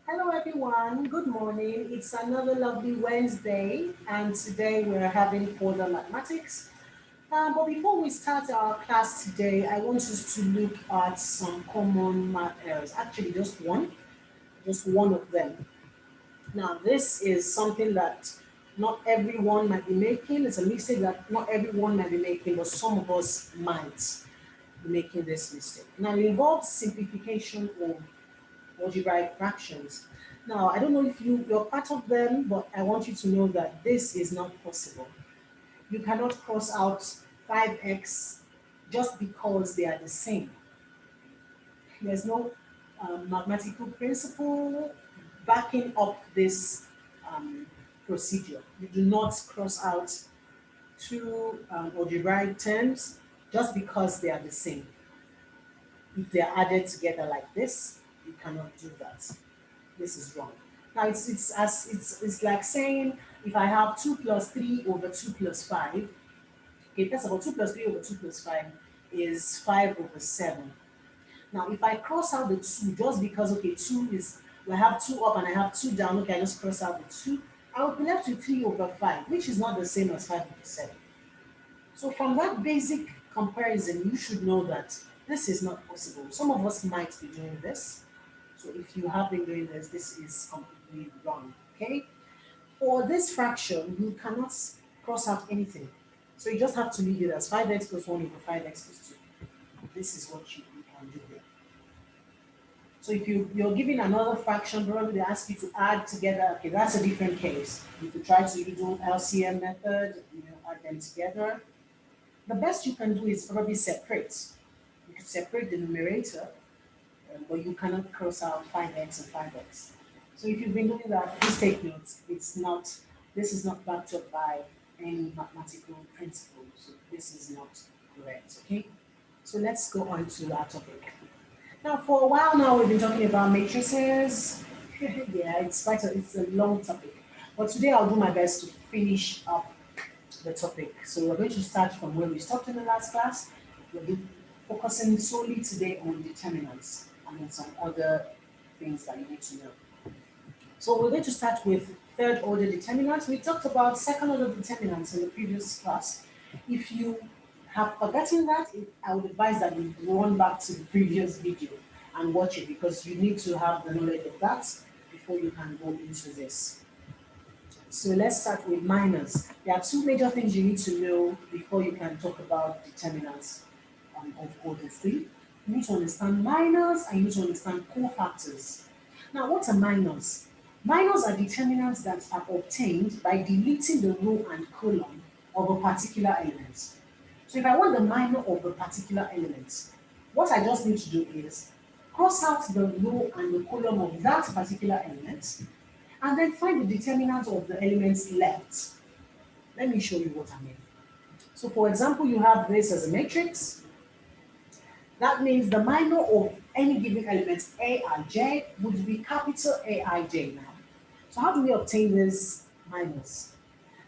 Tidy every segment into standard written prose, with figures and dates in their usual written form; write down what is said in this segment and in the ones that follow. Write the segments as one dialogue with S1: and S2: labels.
S1: Hello everyone, good morning. It's another lovely Wednesday and today we're having further mathematics. But before we start our class today, I want us to look at some common math errors. Actually, just one of them. Now, this is something that not everyone might be making. It's a mistake that not everyone might be making, but some of us might be making this mistake. Now, it involves simplification of algebraic fractions. Now, I don't know if you're part of them, but I want you to know that this is not possible. You cannot cross out 5x just because they are the same. There's no mathematical principle backing up this procedure. You do not cross out two algebraic terms just because they are the same. If they are added together like this, you cannot do that. This is wrong. Now it's like saying if I have 2 plus 3 over 2 plus 5, okay, first of all, 2 plus 3 over 2 plus 5 is 5 over 7. Now if I cross out the 2 just because okay, 2 is I have 2 up and I have 2 down, okay, I just cross out the 2, I will be left with 3 over 5, which is not the same as 5 over 7. So from that basic comparison, you should know that this is not possible. Some of us might be doing this. So if you have been doing this, this is completely wrong. Okay? For this fraction, you cannot cross out anything. So you just have to leave it as 5x plus 1 over 5x plus 2. This is what you can do here. So if you're given another fraction, probably they ask you to add together. Okay, that's a different case. You could try to do LCM method, add them together. The best you can do is probably separate. You could separate the numerator, but you cannot cross out 5x and 5x. So if you've been doing that, please take note. This is not backed up by any mathematical principle. So this is not correct, okay? So let's go on to our topic. Now, for a while now, we've been talking about matrices. Yeah, it's a long topic. But today I'll do my best to finish up the topic. So we're going to start from where we stopped in the last class. We'll be focusing solely today on determinants and then some other things that you need to know. So we're going to start with third order determinants. We talked about second order determinants in the previous class. If you have forgotten that, I would advise that you run back to the previous video and watch it because you need to have the knowledge of that before you can go into this. So let's start with minors. There are two major things you need to know before you can talk about determinants of order 3. You need to understand minors and you need to understand cofactors. Now, what are minors? Minors are determinants that are obtained by deleting the row and column of a particular element. So if I want the minor of a particular element, what I just need to do is cross out the row and the column of that particular element and then find the determinant of the elements left. Let me show you what I mean. So for example, you have this as a matrix. That means the minor of any given element A and J would be capital Aij now. So how do we obtain these minors?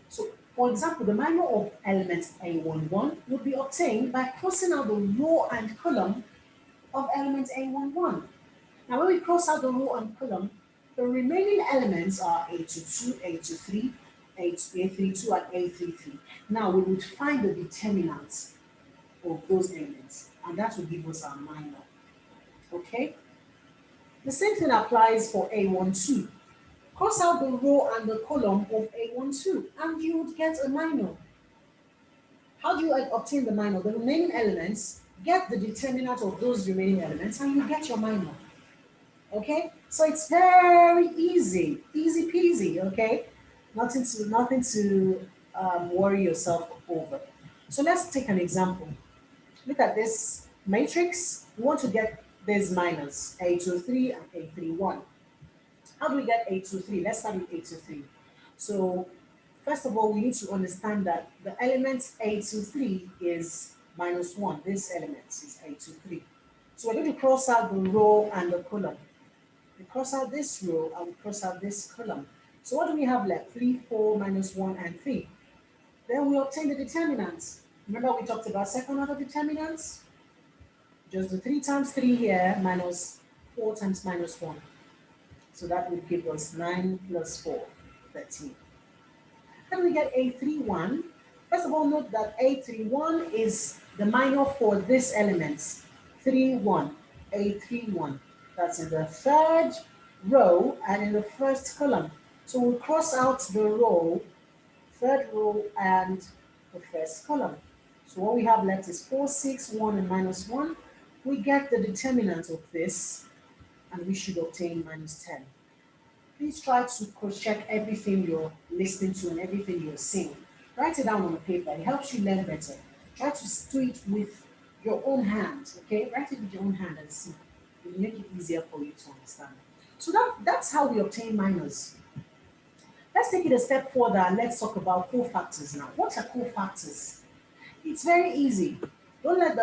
S1: So for example, the minor of element A11 would be obtained by crossing out the row and column of element A11. Now when we cross out the row and column, the remaining elements are A22, A23, A32, and A33. Now we would find the determinants of those elements, and that will give us our minor. Okay? The same thing applies for A12. Cross out the row and the column of A12, and you would get a minor. How do you obtain the minor? The remaining elements, get the determinant of those remaining elements, and you get your minor. Okay, so it's very easy peasy. Okay, nothing to worry yourself over. So let's take an example. Look at this matrix. We want to get these minors A23 and A31. How do we get A23? Let's start with A23. So first of all, we need to understand that the element A23 is minus 1. This element is A23. So we're going to cross out the row and the column. We cross out this row and we cross out this column. So what do we have left? 3, 4, minus 1, and 3. Then we obtain the determinants. Remember we talked about second order determinants? Just the 3 times 3 here minus 4 times minus 1. So that would give us 9 plus 4, 13. How do we get A31? First of all, note that A31 is the minor for this element. 3, 1. A31. That's in the third row and in the first column. So we'll cross out the row, third row and the first column. So what we have left is 4, 6, 1, and minus 1. We get the determinant of this, and we should obtain minus 10. Please try to cross-check everything you're listening to and everything you're seeing. Write it down on a paper. It helps you learn better. Try to do it with your own hand, okay? Write it with your own hand and see. It will make it easier for you to understand. So that's how we obtain minors. Let's take it a step further and let's talk about cofactors now. What are cofactors? It's very easy. Don't let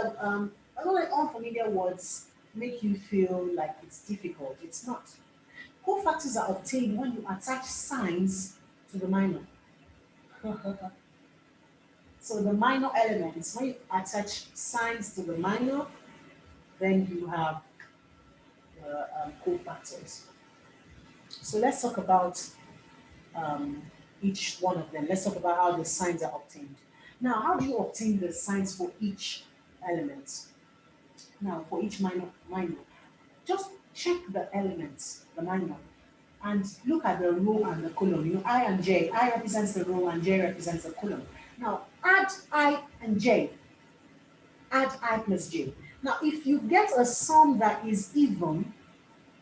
S1: unfamiliar words make you feel like it's difficult. It's not. Cofactors are obtained when you attach signs to the minor. So the minor elements, when you attach signs to the minor, then you have the cofactors. So let's talk about each one of them. Let's talk about how the signs are obtained. Now, how do you obtain the signs for each element? Now, for each minor, just check the elements, the minor, and look at the row and the column. You know, I and J. I represents the row and J represents the column. Now, add I and J. Add I plus J. Now, if you get a sum that is even,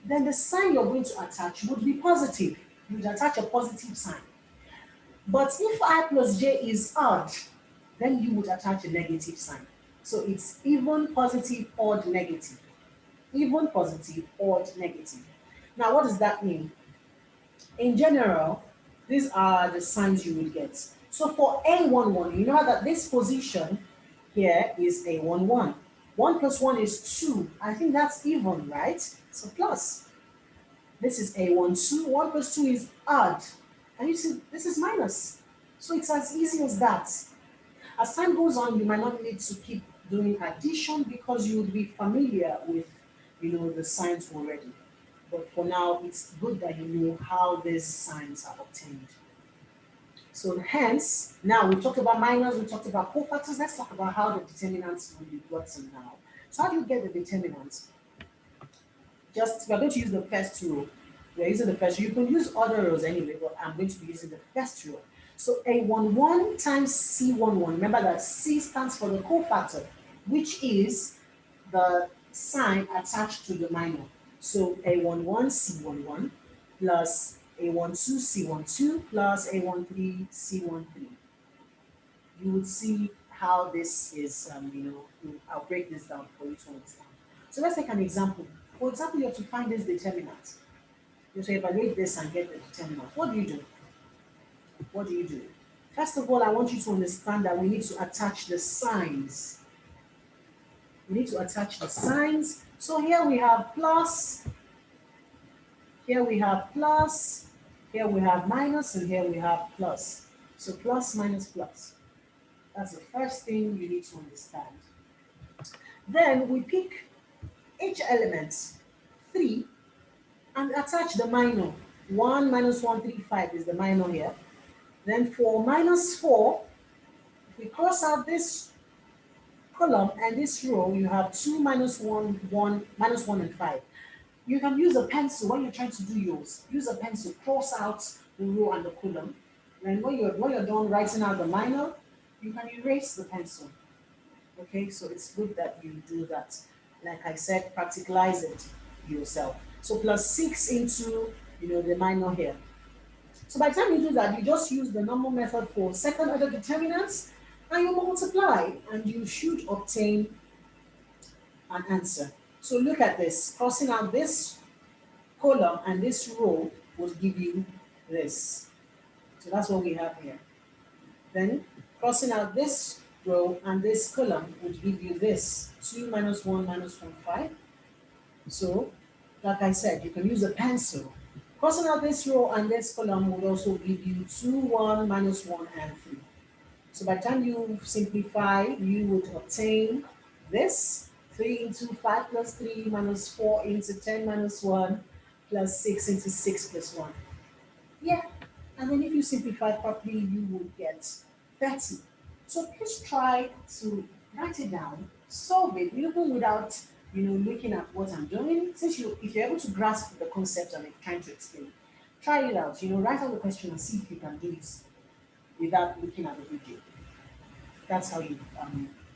S1: then the sign you're going to attach would be positive. You would attach a positive sign. But if I plus J is odd, then you would attach a negative sign. So it's even, positive, odd, negative. Even, positive, odd, negative. Now, what does that mean? In general, these are the signs you will get. So for A11, you know that this position here is A11. 1 plus 1 is 2. I think that's even, right? So plus. This is A12. 1 plus 2 is odd. And you see, this is minus. So it's as easy as that. As time goes on, you might not need to keep doing addition because you would be familiar with, the signs already. But for now, it's good that you know how these signs are obtained. So hence, now we've talked about minors, we've talked about cofactors. Let's talk about how the determinants will be gotten now. So how do you get the determinants? We're going to use the first row. We're using the first row. You can use other rows anyway, but I'm going to be using the first row. So A11 times C11. Remember that C stands for the cofactor, which is the sign attached to the minor. So A11 C11 plus A12 C12 plus A13 C13. You would see how this is, I'll break this down for you to understand. So let's take an example. For example, you have to find this determinant. You have to evaluate this and get the determinant. What do you do? What do you do? First of all, I want you to understand that we need to attach the signs. We need to attach the signs. So here we have plus, here we have plus, here we have minus, and here we have plus. So plus, minus, plus. That's the first thing you need to understand. Then we pick each element, 3, and attach the minor. 1 minus 1, 3, 5 is the minor here. Then for minus 4, if we cross out this column and this row, you have 2 minus 1, 1, minus 1 and 5. You can use a pencil when you're trying to do yours. Use a pencil, cross out the row and the column. And when you're done writing out the minor, you can erase the pencil. Okay, so it's good that you do that. Like I said, practicalize it yourself. So plus 6 into, the minor here. So by the time you do that, you just use the normal method for second order determinants and you multiply and you should obtain an answer. So look at this. Crossing out this column and this row will give you this. So that's what we have here. Then crossing out this row and this column would give you this. 2 minus 1 minus 1, 5. So, like I said, you can use a pencil. Crossing out this row and this column would also give you 2, 1, minus 1, and 3. So by the time you simplify, you would obtain this. 3 into 5 plus 3 minus 4 into 10 minus 1, plus 6 into 6 plus 1. Yeah, and then if you simplify properly, you will get 30. So please try to write it down, solve it, even without looking at what I'm doing. Since if you're able to grasp the concept I'm trying to explain, try it out. Write out the question and see if you can do it without looking at the video. That's how you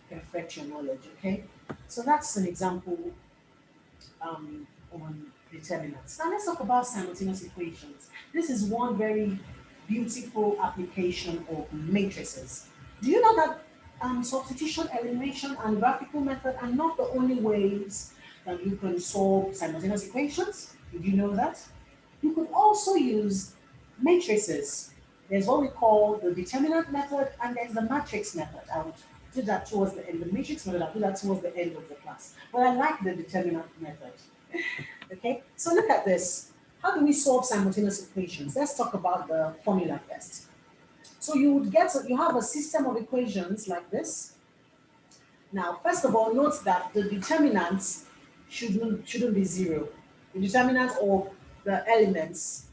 S1: perfect your knowledge. Okay, so that's an example on determinants. Now let's talk about simultaneous equations. This is one very beautiful application of matrices. Do you know that substitution, elimination, and graphical method are not the only ways that you can solve simultaneous equations? Did you know that? You could also use matrices. There's what we call the determinant method, and there's the matrix method. I would do that towards the end. The matrix method, I'll do that towards the end of the class. But I like the determinant method. Okay, so look at this. How do we solve simultaneous equations? Let's talk about the formula first. So you have a system of equations like this. Now, first of all, note that the determinants shouldn't be zero. The determinant of the elements,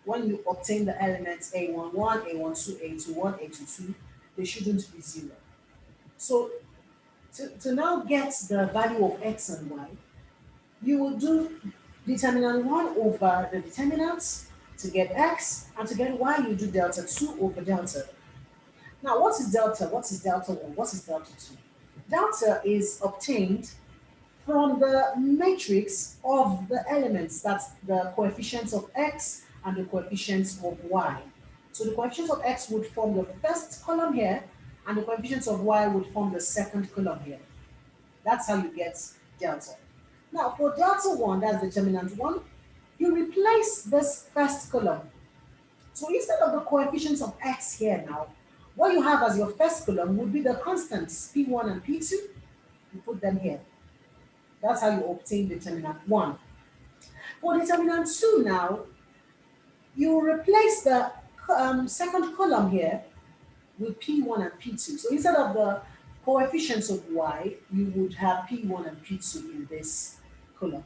S1: when you obtain the elements A11, A12, A21, A22, they shouldn't be zero. So to now get the value of x and y, you will do determinant 1 over the determinants to get x, and to get y, you do delta 2 over delta. Now, what is delta? What is delta 1? What is delta 2? Delta is obtained from the matrix of the elements. That's the coefficients of x and the coefficients of y. So the coefficients of x would form the first column here, and the coefficients of y would form the second column here. That's how you get delta. Now, for delta 1, that's determinant 1, you replace this first column. So instead of the coefficients of x here now, what you have as your first column would be the constants, P1 and P2. You put them here. That's how you obtain determinant 1. For determinant 2 now, you replace the second column here with P1 and P2. So instead of the coefficients of y, you would have P1 and P2 in this column.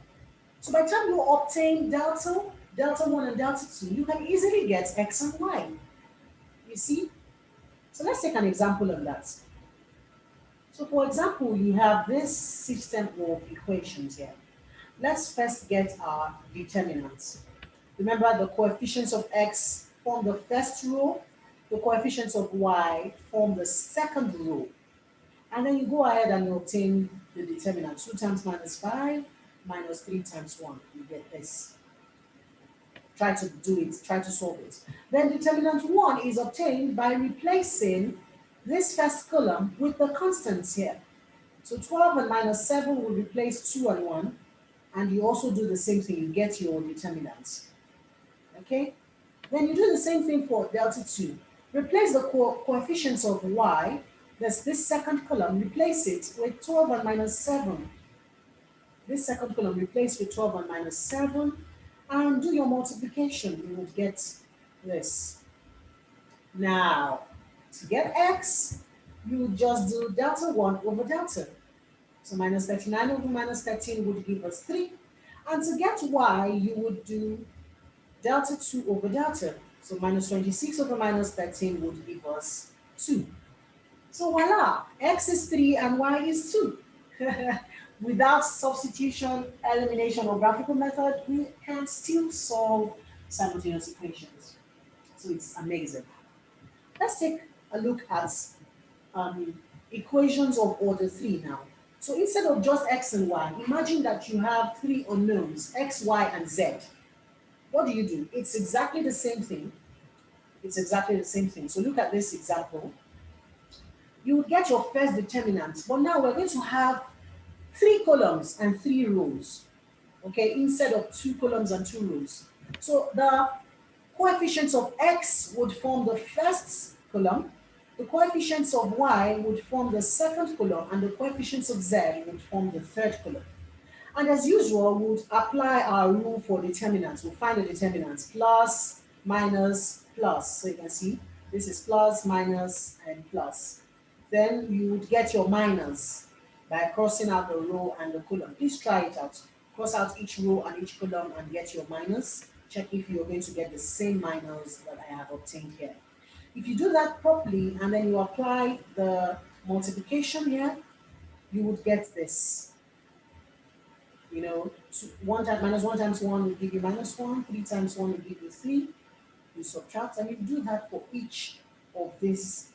S1: So by the time you obtain delta 1 and delta 2, you can easily get x and y. You see? So let's take an example of that. So for example, you have this system of equations here. Let's first get our determinants. Remember, the coefficients of x form the first row, the coefficients of y form the second row. And then you go ahead and you obtain the determinant. 2 times minus 5 minus 3 times 1. You get this. Try to do it. Try to solve it. Then determinant 1 is obtained by replacing this first column with the constants here. So 12 and minus 7 will replace 2 and 1. And you also do the same thing. You get your determinants. Okay? Then you do the same thing for delta 2. Replace the coefficients of y. There's this second column. Replace it with 12 and minus 7. This second column replace with 12 and minus 7. And do your multiplication. You would get this. Now, to get x, you would just do delta 1 over delta. So minus 39 over minus 13 would give us 3. And to get y, you would do delta 2 over delta. So minus 26 over minus 13 would give us 2. So voila, x is 3 and y is 2. Without substitution, elimination, or graphical method, we can still solve simultaneous equations. So it's amazing. Let's take a look at equations of order 3 now. So instead of just x and y, imagine that you have 3 unknowns, x, y, and z. What do? It's exactly the same thing. It's exactly the same thing. So look at this example. You would get your first determinant, but now we're going to have 3 columns and 3 rows, okay, instead of 2 columns and 2 rows. So the coefficients of x would form the first column, the coefficients of y would form the second column, and the coefficients of z would form the third column. And as usual, we would apply our rule for determinants. We'll find the determinants, plus, minus, plus. So you can see, this is plus, minus, and plus. Then you would get your minus by crossing out the row and the column. Please try it out. Cross out each row and each column and get your minus. Check if you're going to get the same minus that I have obtained here. If you do that properly and then you apply the multiplication here, you would get this. You know, one time minus 1 times 1 will give you minus 1, 3 times 1 will give you 3. You subtract, and you do that for each of these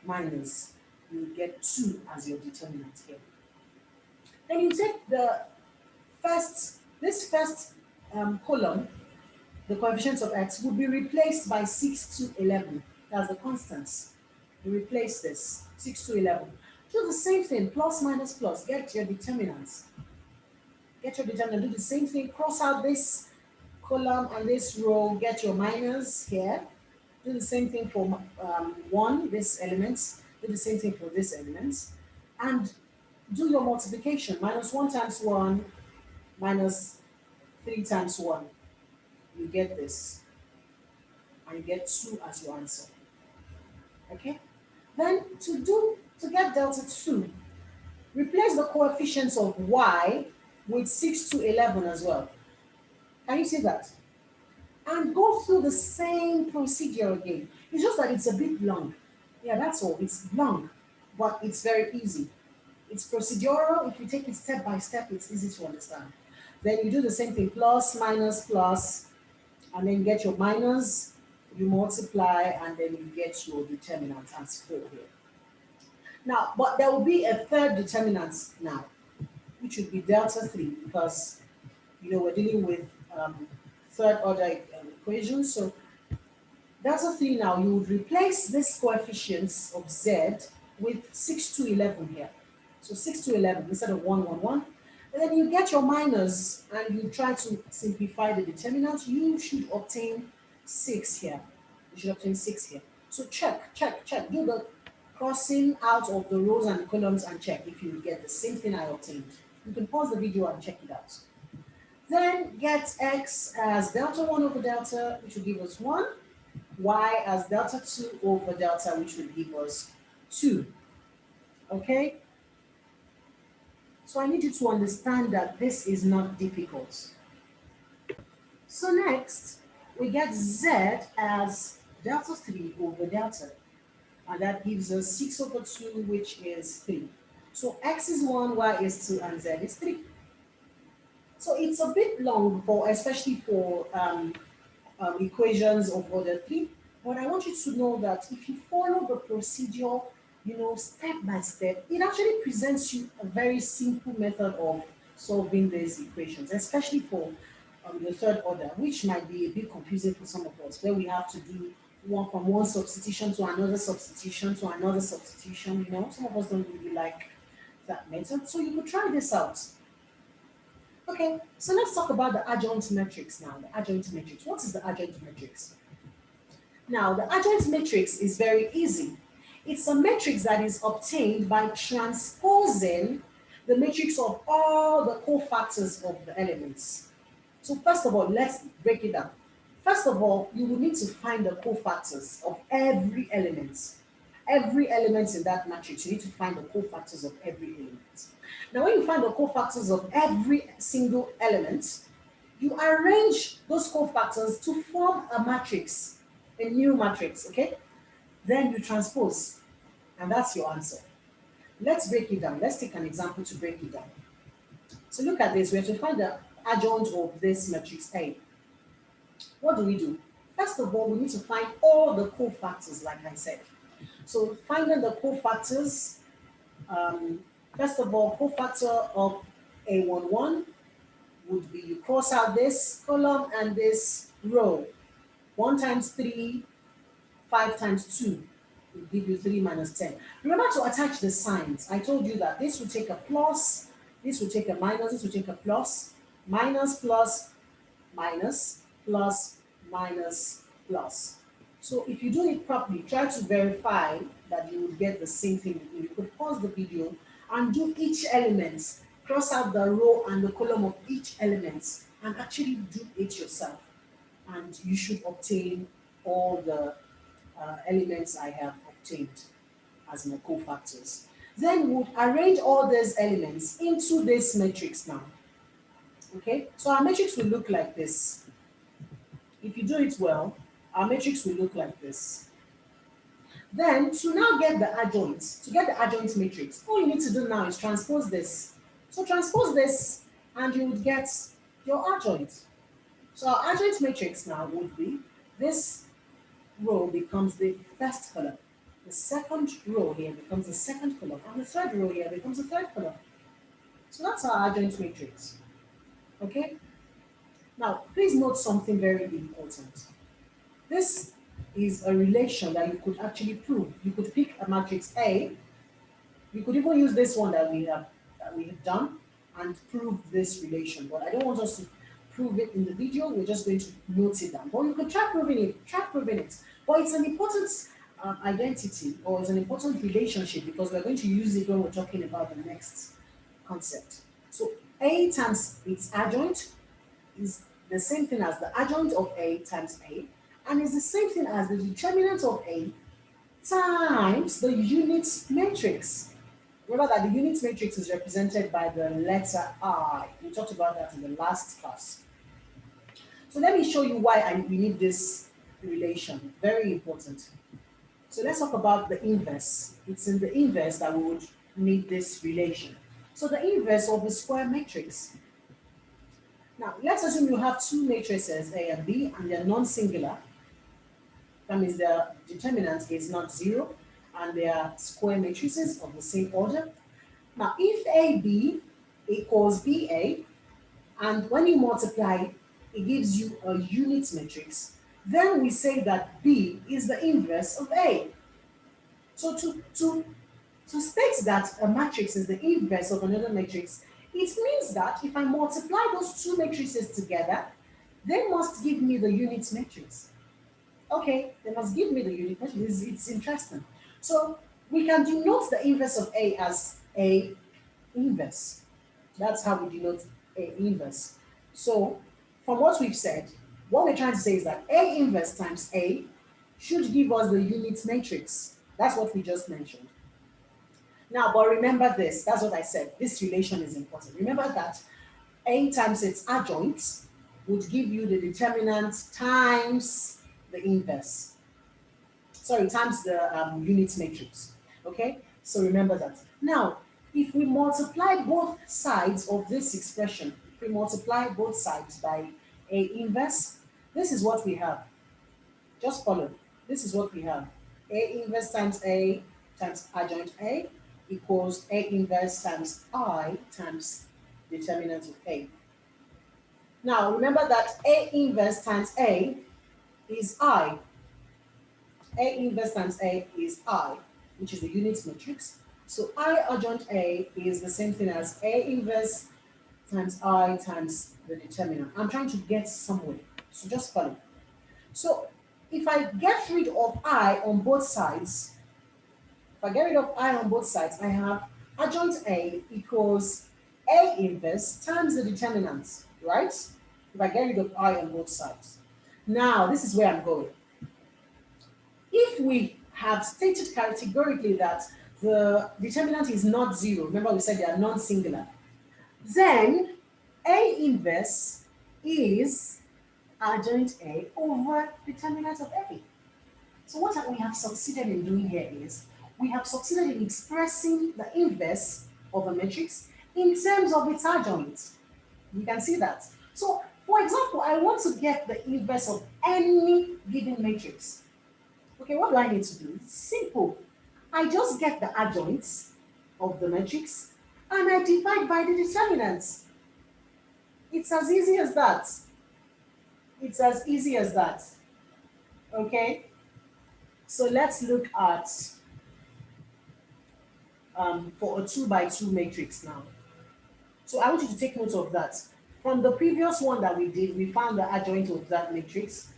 S1: minus. You get 2 as your determinant here. Then you take this first column, the coefficients of x, would be replaced by 6 to 11. That's the constants. You replace this, 6 to 11. Do the same thing, plus minus plus, get your determinants. Get your determinant, do the same thing, cross out this column and this row, get your minus here. Do the same thing for 1, this elements. Do the same thing for this elements. And do your multiplication. Minus 1 times 1, minus 3 times 1. You get this. And you get 2 as your answer. Okay? Then to get delta 2, replace the coefficients of y with 6 to 11 as well. Can you see that? And go through the same procedure again. It's just that it's a bit long. Yeah, that's all. It's long, but it's very easy. It's procedural. If you take it step by step, it's easy to understand. Then you do the same thing, plus, minus, plus, and then get your minus, you multiply, and then you get your determinant as 4 here. Now, but there will be a third determinant now, which would be delta 3, because, you know, we're dealing with third order equations. So delta 3 now, you would replace this coefficients of z with 6 to 11 here. So 6 to 11 instead of 1, 1, 1. And then you get your minus and you try to simplify the determinant. You should obtain 6 here. You should obtain 6 here. So check. Do the crossing out of the rows and the columns and check if you get the same thing I obtained. You can pause the video and check it out. Then get x as delta 1 over delta, which will give us 1. Y as delta 2 over delta, which will give us 2. Okay? So I need you to understand that this is not difficult. So next, we get z as delta 3 over delta. And that gives us 6 over 2, which is 3. So x is 1, y is 2, and z is 3. So it's a bit long, especially for equations of order 3. But I want you to know that if you follow the procedure, you know, step by step, it actually presents you a very simple method of solving these equations, especially for the third order, which might be a bit confusing for some of us, where we have to do from one substitution to another substitution to another substitution. You know, some of us don't really like that method. So you could try this out. Okay, so let's talk about the adjoint matrix now. The adjoint matrix. What is the adjoint matrix? Now, the adjoint matrix is very easy. It's a matrix that is obtained by transposing the matrix of all the cofactors of the elements. So first of all, let's break it down. First of all, you will need to find the cofactors of every element. Every element in that matrix, you need to find the cofactors of every element. Now, when you find the cofactors of every single element, you arrange those cofactors to form a matrix, a new matrix, okay? Then you transpose, and that's your answer. Let's break it down. Let's take an example to break it down. So look at this. We have to find the adjoint of this matrix A. What do? First of all, we need to find all the cofactors, like I said. So finding the cofactors, first of all, cofactor of A11 would be, you cross out this column and this row. 1 times 3, 5 times 2 will give you 3 minus 10. Remember to attach the signs. I told you that this will take a plus, this will take a minus, this will take a plus, minus, plus, minus, plus, minus, plus. So if you do it properly, try to verify that you will get the same thing. You could pause the video and do each element, cross out the row and the column of each element, and actually do it yourself. And you should obtain all the elements I have obtained as my cofactors. Then we would arrange all these elements into this matrix now. Okay, so our matrix will look like this. If you do it well, our matrix will look like this. Then to now get the adjoint, to get the adjoint matrix, all you need to do now is transpose this. So transpose this and you would get your adjoint. So our adjoint matrix now would be this row becomes the first column. The second row here becomes the second column. And the third row here becomes the third column. So that's our adjoint matrix. Okay? Now, please note something very important. This is a relation that you could actually prove. You could pick a matrix A. You could even use this one that we have done and prove this relation. But I don't want us to prove it in the video. We're just going to note it down. But you could try proving it. Try proving it. But it's an important identity, or it's an important relationship, because we're going to use it when we're talking about the next concept. So A times its adjoint is the same thing as the adjoint of A times A, and is the same thing as the determinant of A times the unit matrix. Remember that the unit matrix is represented by the letter I. We talked about that in the last class. So let me show you why we need this relation. Very important. So let's talk about the inverse. It's in the inverse that we would need this relation. So the inverse of the square matrix. Now, let's assume you have two matrices, A and B, and they're non-singular. That means their determinant is not zero, and they are square matrices of the same order. Now, if AB equals BA, and when you multiply, it gives you a unit matrix, then we say that B is the inverse of A. So to state that a matrix is the inverse of another matrix, it means that if I multiply those two matrices together, they must give me the unit matrix. Okay, they must give me the unit matrix. It's interesting. So we can denote the inverse of A as A inverse. That's how we denote A inverse. So from what we've said, what we're trying to say is that A inverse times A should give us the unit matrix. That's what we just mentioned. Now, but remember this, that's what I said. This relation is important. Remember that A times its adjoint would give you the determinant times the inverse. Sorry, times the unit matrix. Okay? So remember that. Now, if we multiply both sides of this expression, if we multiply both sides by A inverse, this is what we have. Just follow. This is what we have. A inverse times A times adjoint A equals A inverse times I times determinant of A. Now, remember that A inverse times A is I. A inverse times A is I, which is the unit matrix. So I adjoint A is the same thing as A inverse times I times the determinant. I'm trying to get somewhere, so just follow. So if I get rid of I on both sides, I have adjoint A equals A inverse times the determinant, right? If I get rid of I on both sides. Now, this is where I'm going. If we have stated categorically that the determinant is not zero, remember we said they are non-singular, then A inverse is adjoint A over determinant of A. So what we have succeeded in doing here is we have succeeded in expressing the inverse of a matrix in terms of its adjoint. You can see that. So, for example, I want to get the inverse of any given matrix. Okay, what do I need to do? It's simple. I just get the adjoints of the matrix and I divide by the determinants. It's as easy as that. It's as easy as that. Okay? So let's look at for a 2 by 2 matrix now. So I want you to take note of that. From the previous one that we did, we found the adjoint of that matrix.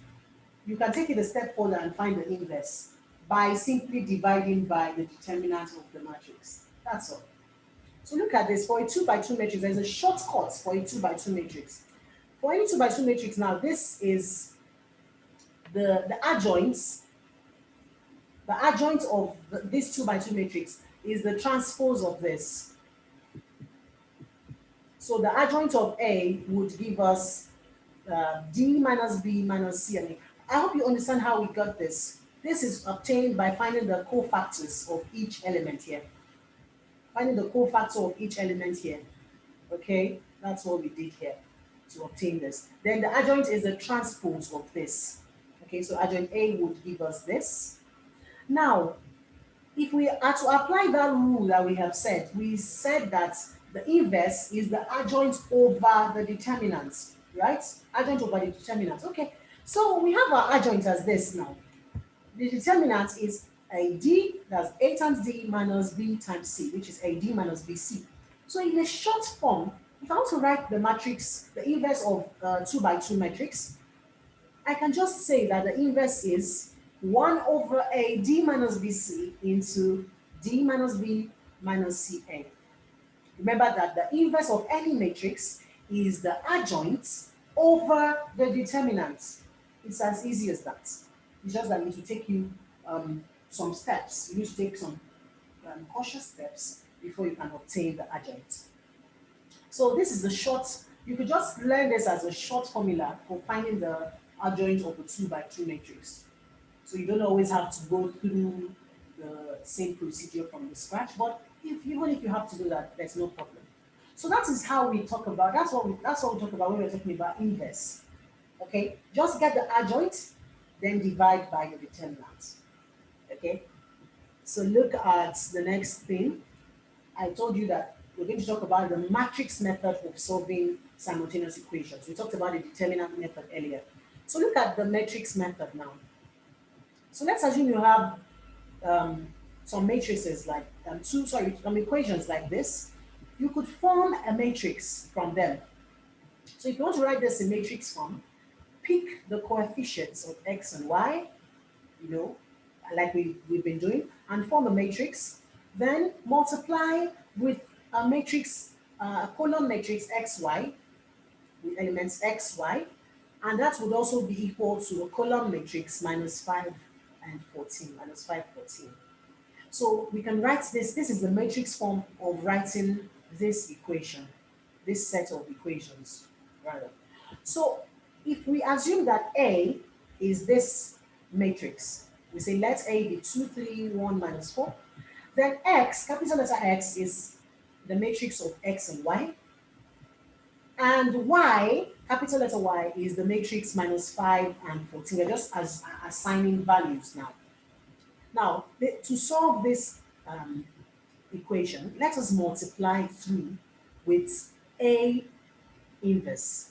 S1: You can take it a step further and find the inverse by simply dividing by the determinant of the matrix. That's all. So look at this. For a 2 by 2 matrix, there's a shortcut for a 2 by 2 matrix. For any 2 by 2 matrix now, this is the adjoints. The adjoint of this 2 by 2 matrix is the transpose of this. So the adjoint of A would give us D minus B minus C. I hope you understand how we got this. This is obtained by finding the cofactors of each element here. Finding the cofactor of each element here. Okay, that's what we did here to obtain this. Then the adjoint is the transpose of this. Okay, so adjoint A would give us this. Now, if we are to apply that rule that we said that the inverse is the adjoint over the determinant, right? Adjoint over the determinant. Okay, so we have our adjoint as this now. The determinant is a D, that's A times D minus B times C, which is a D minus BC. So in a short form, if I want to write the matrix, the inverse of 2 by 2 matrix, I can just say that the inverse is 1 over A D minus BC into D minus B minus CA. Remember that the inverse of any matrix is the adjoint over the determinant. It's as easy as that. It's just that it will take you some steps. You need to take some cautious steps before you can obtain the adjoint. So this is the short, you could just learn this as a short formula for finding the adjoint of a 2 by 2 matrix. So you don't always have to go through the same procedure from the scratch, but even if you have to do that, there's no problem. So that is how we talk about, that's what we talk about when we're talking about inverse. Okay, just get the adjoint, then divide by your determinant. Okay, so look at the next thing. I told you that we're going to talk about the matrix method of solving simultaneous equations. We talked about the determinant method earlier. So look at the matrix method now. So let's assume you have some matrices like some equations like this. You could form a matrix from them. So if you want to write this in matrix form, pick the coefficients of x and y, like we've been doing, and form a matrix. Then multiply with a matrix, a column matrix xy, with elements xy, and that would also be equal to a column matrix minus 5 and 14, minus 5, 14. So we can write this is the matrix form of writing this equation, this set of equations, rather. So if we assume that A is this matrix, we say let A be 2, 3, 1, minus 4, then X, capital letter X, is the matrix of X and Y, and Y, capital letter Y, is the matrix minus 5 and 14. We're just assigning values now. Now, to solve this equation, let us multiply through with A inverse,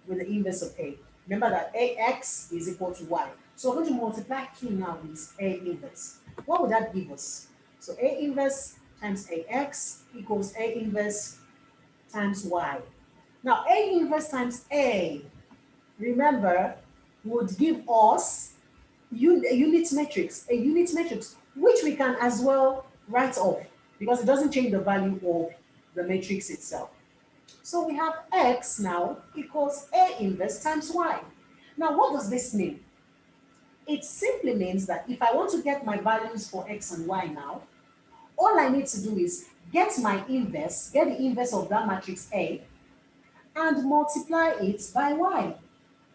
S1: with the inverse of A. Remember that AX is equal to Y. So we're going to multiply through now with A inverse. What would that give us? So A inverse times AX equals A inverse times Y. Now, A inverse times A, remember, would give us a unit matrix, which we can as well write off because it doesn't change the value of the matrix itself. So we have X now equals A inverse times Y. Now, what does this mean? It simply means that if I want to get my values for X and Y now, all I need to do is get the inverse of that matrix A, and multiply it by Y.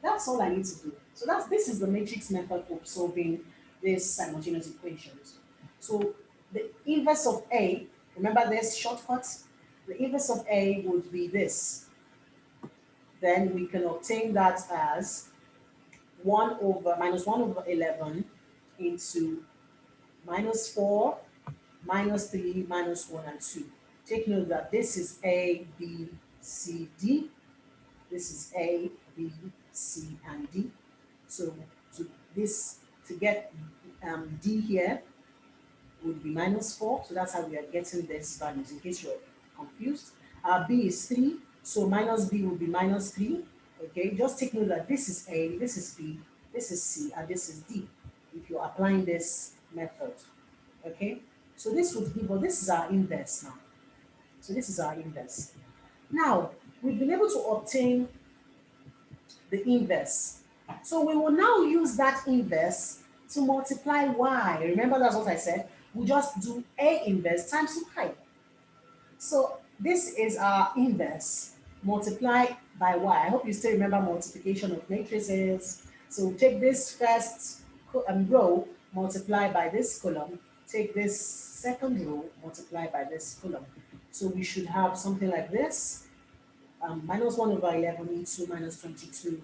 S1: That's all I need to do. So this is the matrix method of solving these simultaneous equations. So the inverse of A, remember this shortcut? The inverse of A would be this. Then we can obtain that as minus 1 over 11 into minus 4, minus 3, minus 1 and 2. Take note that this is A, B, C, D. This is A, B, C, and D. So to get D here would be minus 4. So that's how we are getting these values, in case you're confused. B is 3, so minus B will be minus 3. Okay, just take note that this is A, this is B, this is C, and this is D, if you're applying this method. Okay, so this is our inverse now. So this is our inverse. Now, we've been able to obtain the inverse. So we will now use that inverse to multiply Y. Remember, that's what I said. We just do A inverse times Y. So this is our inverse. multiply by y. I hope you still remember multiplication of matrices. So take this first row, multiply by this column. Take this second row, multiply by this column. So we should have something like this. Minus 1 over 11 into minus 22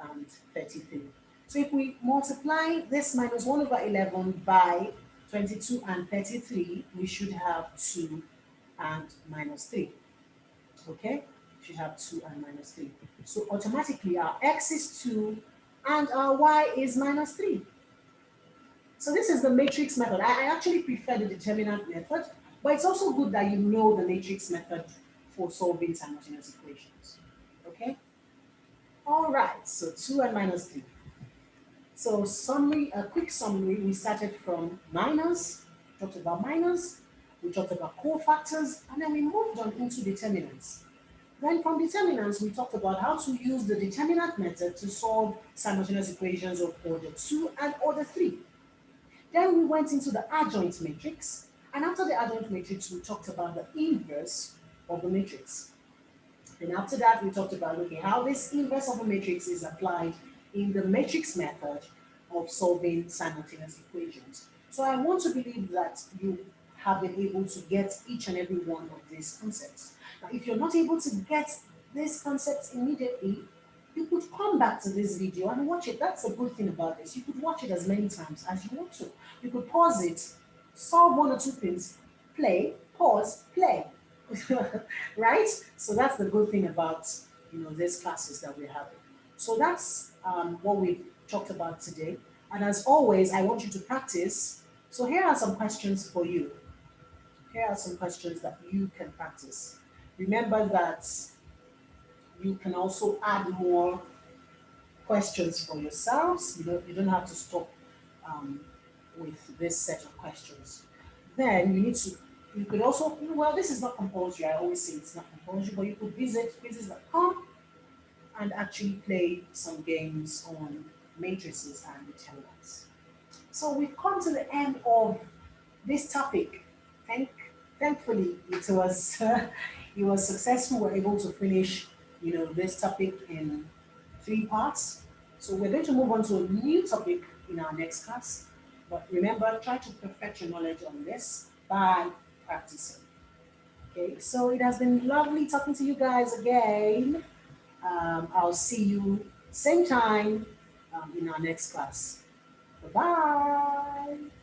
S1: and 33. So if we multiply this minus 1 over 11 by 22 and 33, we should have 2 and minus 3. Okay? We should have 2 and minus 3. So automatically our x is 2 and our y is minus 3. So this is the matrix method. I actually prefer the determinant method, but it's also good that you know the matrix method for solving simultaneous equations. Okay? All right, so 2 and minus 3. So summary, a quick summary, we started from minus, talked about minus, we talked about cofactors, and then we moved on into determinants. Then from determinants, we talked about how to use the determinant method to solve simultaneous equations of order 2 and order 3. Then we went into the adjoint matrix, and after the adjoint matrix, we talked about the inverse of the matrix. And after that, we talked about, okay, how this inverse of a matrix is applied in the matrix method of solving simultaneous equations. So I want to believe that you have been able to get each and every one of these concepts. Now, if you're not able to get these concepts immediately, you could come back to this video and watch it. That's a good thing about this. You could watch it as many times as you want to. You could pause it, solve one or two things, play, pause, play. Right? So that's the good thing about these classes that we're having. So that's what we've talked about today. And as always, I want you to practice. So here are some questions for you. Here are some questions that you can practice. Remember that you can also add more questions for yourselves. You don't have to stop with this set of questions. Then you could also, well, this is not compulsory. I always say it's not compulsory, but you could visit quizzes.com and actually play some games on matrices and determinants. So we've come to the end of this topic. Thankfully, it was it was successful. We're able to finish this topic in 3 parts. So we're going to move on to a new topic in our next class. But remember, try to perfect your knowledge on this by practicing. Okay, so it has been lovely talking to you guys again. I'll see you same time in our next class. Bye-bye.